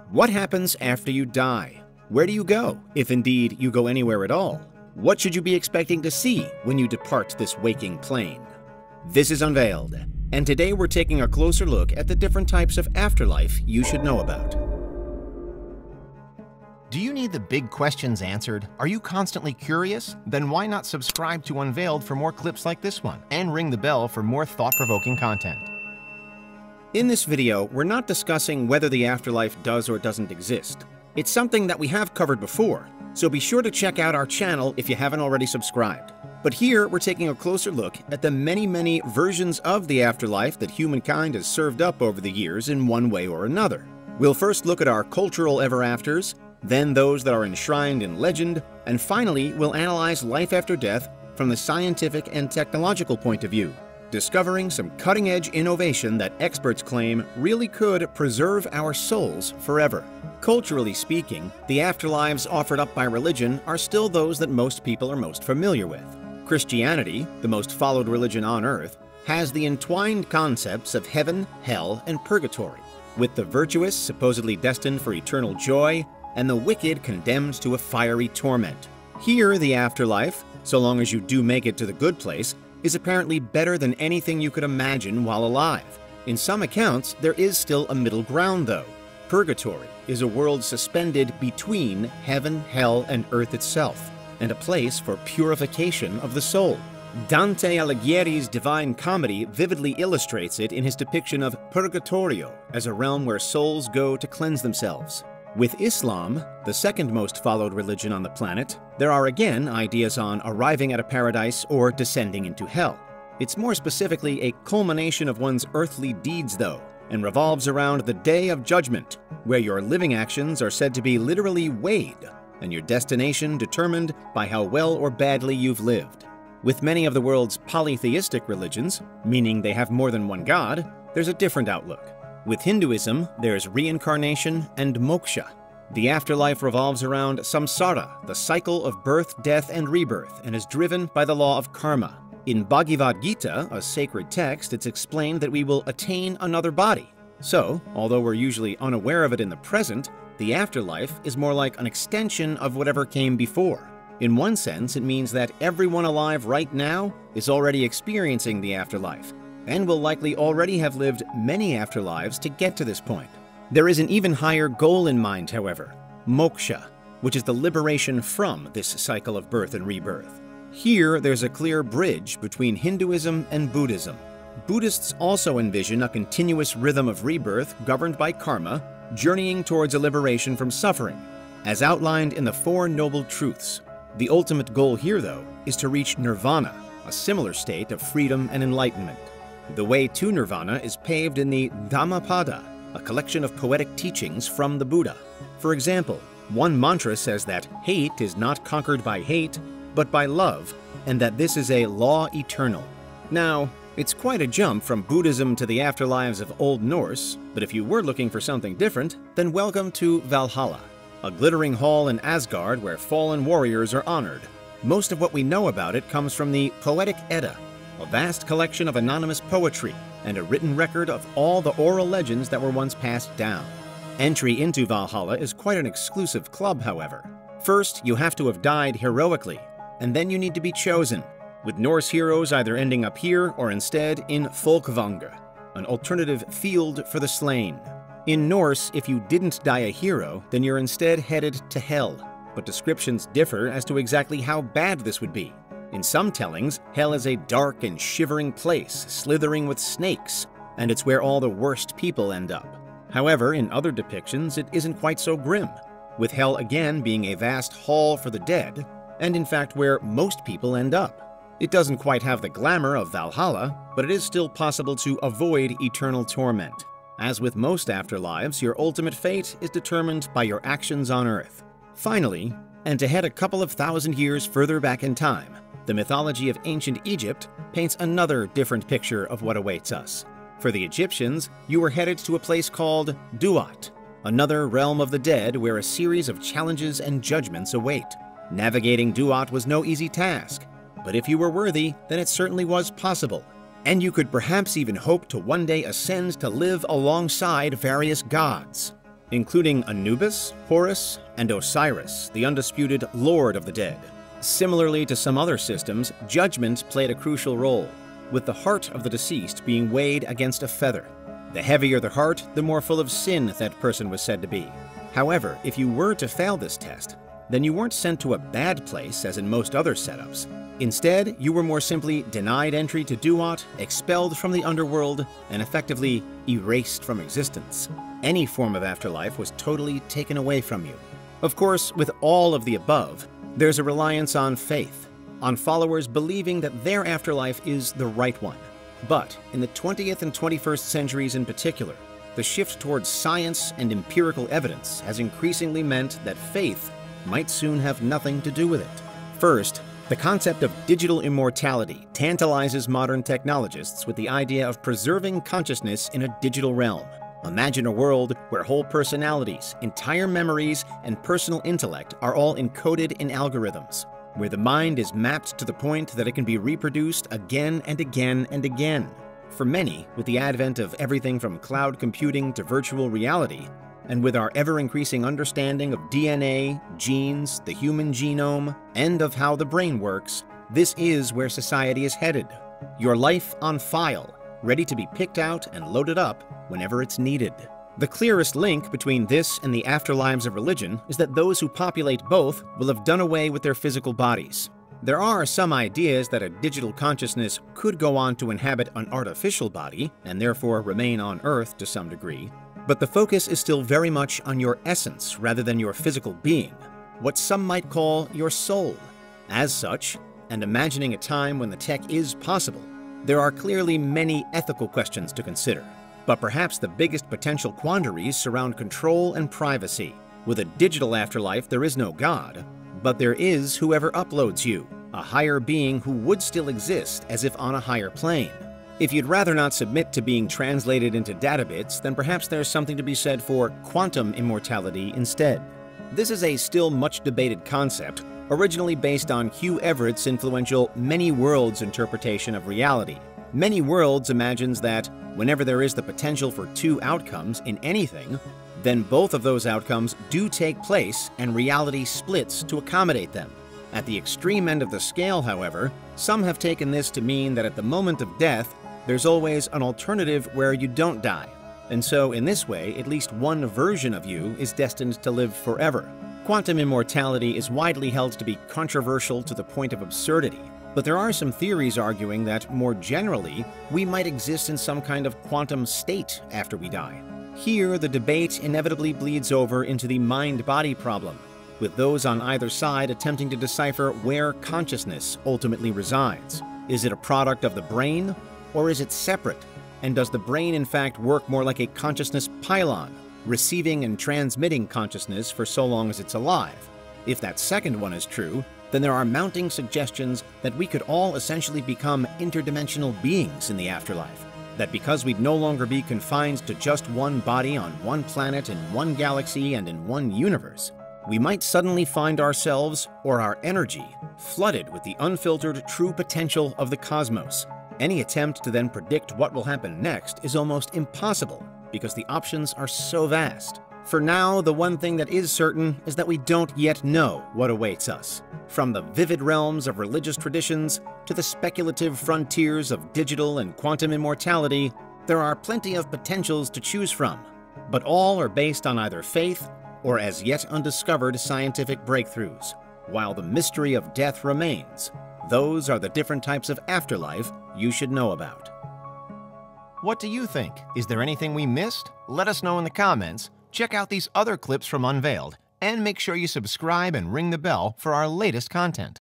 What happens after you die? Where do you go, if indeed you go anywhere at all? What should you be expecting to see when you depart this waking plane? This is Unveiled, and today we're taking a closer look at the different types of afterlife you should know about. Do you need the big questions answered? Are you constantly curious? Then why not subscribe to Unveiled for more clips like this one, and ring the bell for more thought-provoking content. In this video, we're not discussing whether the afterlife does or doesn't exist. It's something that we have covered before, so be sure to check out our channel if you haven't already subscribed. But here, we're taking a closer look at the many versions of the afterlife that humankind has served up over the years in one way or another. We'll first look at our cultural ever-afters, then those that are enshrined in legend, and finally, we'll analyze life after death from the scientific and technological point of view, discovering some cutting-edge innovation that experts claim really could preserve our souls forever. Culturally speaking, the afterlives offered up by religion are still those that most people are most familiar with. Christianity, the most followed religion on earth, has the entwined concepts of heaven, hell, and purgatory, with the virtuous supposedly destined for eternal joy, and the wicked condemned to a fiery torment. Here, the afterlife, so long as you do make it to the good place, is apparently better than anything you could imagine while alive. In some accounts, there is still a middle ground though. Purgatory is a world suspended between heaven, hell, and earth itself, and a place for purification of the soul. Dante Alighieri's Divine Comedy vividly illustrates it in his depiction of Purgatorio as a realm where souls go to cleanse themselves. With Islam, the second most followed religion on the planet, there are again ideas on arriving at a paradise or descending into hell. It's more specifically a culmination of one's earthly deeds though, and revolves around the Day of Judgment, where your living actions are said to be literally weighed, and your destination determined by how well or badly you've lived. With many of the world's polytheistic religions, meaning they have more than one god, there's a different outlook. With Hinduism, there's reincarnation and moksha. The afterlife revolves around samsara, the cycle of birth, death, and rebirth, and is driven by the law of karma. In Bhagavad Gita, a sacred text, it's explained that we will attain another body. So, although we're usually unaware of it in the present, the afterlife is more like an extension of whatever came before. In one sense, it means that everyone alive right now is already experiencing the afterlife, and will likely already have lived many afterlives to get to this point. There is an even higher goal in mind, however, moksha, which is the liberation from this cycle of birth and rebirth. Here, there's a clear bridge between Hinduism and Buddhism. Buddhists also envision a continuous rhythm of rebirth governed by karma, journeying towards a liberation from suffering, as outlined in the Four Noble Truths. The ultimate goal here, though, is to reach nirvana, a similar state of freedom and enlightenment. The way to nirvana is paved in the Dhammapada, a collection of poetic teachings from the Buddha. For example, one mantra says that hate is not conquered by hate, but by love, and that this is a law eternal. Now, it's quite a jump from Buddhism to the afterlives of Old Norse, but if you were looking for something different, then welcome to Valhalla, a glittering hall in Asgard where fallen warriors are honored. Most of what we know about it comes from the Poetic Edda, a vast collection of anonymous poetry, and a written record of all the oral legends that were once passed down. Entry into Valhalla is quite an exclusive club, however. First, you have to have died heroically, and then you need to be chosen, with Norse heroes either ending up here or instead in Folkvangr, an alternative field for the slain. In Norse, if you didn't die a hero, then you're instead headed to hell, but descriptions differ as to exactly how bad this would be. In some tellings, hell is a dark and shivering place, slithering with snakes, and it's where all the worst people end up. However, in other depictions, it isn't quite so grim, with hell again being a vast hall for the dead, and in fact where most people end up. It doesn't quite have the glamour of Valhalla, but it is still possible to avoid eternal torment. As with most afterlives, your ultimate fate is determined by your actions on Earth. Finally, and to head a couple of thousand years further back in time, the mythology of ancient Egypt paints another different picture of what awaits us. For the Egyptians, you were headed to a place called Duat, another realm of the dead where a series of challenges and judgments await. Navigating Duat was no easy task, but if you were worthy, then it certainly was possible. And you could perhaps even hope to one day ascend to live alongside various gods. including Anubis, Horus, and Osiris, the undisputed Lord of the Dead. Similarly to some other systems, judgment played a crucial role, with the heart of the deceased being weighed against a feather. The heavier the heart, the more full of sin that person was said to be. However, if you were to fail this test, then you weren't sent to a bad place as in most other setups. Instead, you were more simply denied entry to Duat, expelled from the underworld, and effectively erased from existence. Any form of afterlife was totally taken away from you. Of course, with all of the above, there's a reliance on faith, on followers believing that their afterlife is the right one. But in the 20th and 21st centuries in particular, the shift towards science and empirical evidence has increasingly meant that faith might soon have nothing to do with it. First, the concept of digital immortality tantalizes modern technologists with the idea of preserving consciousness in a digital realm. Imagine a world where whole personalities, entire memories, and personal intellect are all encoded in algorithms, where the mind is mapped to the point that it can be reproduced again and again and again. For many, with the advent of everything from cloud computing to virtual reality, and with our ever-increasing understanding of DNA, genes, the human genome, and of how the brain works, this is where society is headed. Your life on file, ready to be picked out and loaded up whenever it's needed. The clearest link between this and the afterlives of religion is that those who populate both will have done away with their physical bodies. There are some ideas that a digital consciousness could go on to inhabit an artificial body, and therefore remain on Earth to some degree, but the focus is still very much on your essence rather than your physical being, what some might call your soul. As such, and imagining a time when the tech is possible, there are clearly many ethical questions to consider. But perhaps the biggest potential quandaries surround control and privacy. With a digital afterlife, there is no God, but there is whoever uploads you, a higher being who would still exist as if on a higher plane. If you'd rather not submit to being translated into data bits, then perhaps there's something to be said for quantum immortality instead. This is a still much debated concept, originally based on Hugh Everett's influential Many Worlds interpretation of reality. Many Worlds imagines that whenever there is the potential for two outcomes in anything, then both of those outcomes do take place and reality splits to accommodate them. At the extreme end of the scale, however, some have taken this to mean that at the moment of death, there's always an alternative where you don't die. And so, in this way, at least one version of you is destined to live forever. Quantum immortality is widely held to be controversial to the point of absurdity, but there are some theories arguing that, more generally, we might exist in some kind of quantum state after we die. Here, the debate inevitably bleeds over into the mind-body problem, with those on either side attempting to decipher where consciousness ultimately resides. Is it a product of the brain, or is it separate? And does the brain in fact work more like a consciousness pylon, receiving and transmitting consciousness for so long as it's alive? If that second one is true, then there are mounting suggestions that we could all essentially become interdimensional beings in the afterlife. That because we'd no longer be confined to just one body on one planet in one galaxy and in one universe, we might suddenly find ourselves, or our energy, flooded with the unfiltered true potential of the cosmos. Any attempt to then predict what will happen next is almost impossible because the options are so vast. For now, the one thing that is certain is that we don't yet know what awaits us. From the vivid realms of religious traditions to the speculative frontiers of digital and quantum immortality, there are plenty of potentials to choose from, but all are based on either faith or as yet undiscovered scientific breakthroughs. While the mystery of death remains, those are the different types of afterlife you should know about. What do you think? Is there anything we missed? Let us know in the comments. Check out these other clips from Unveiled, and make sure you subscribe and ring the bell for our latest content.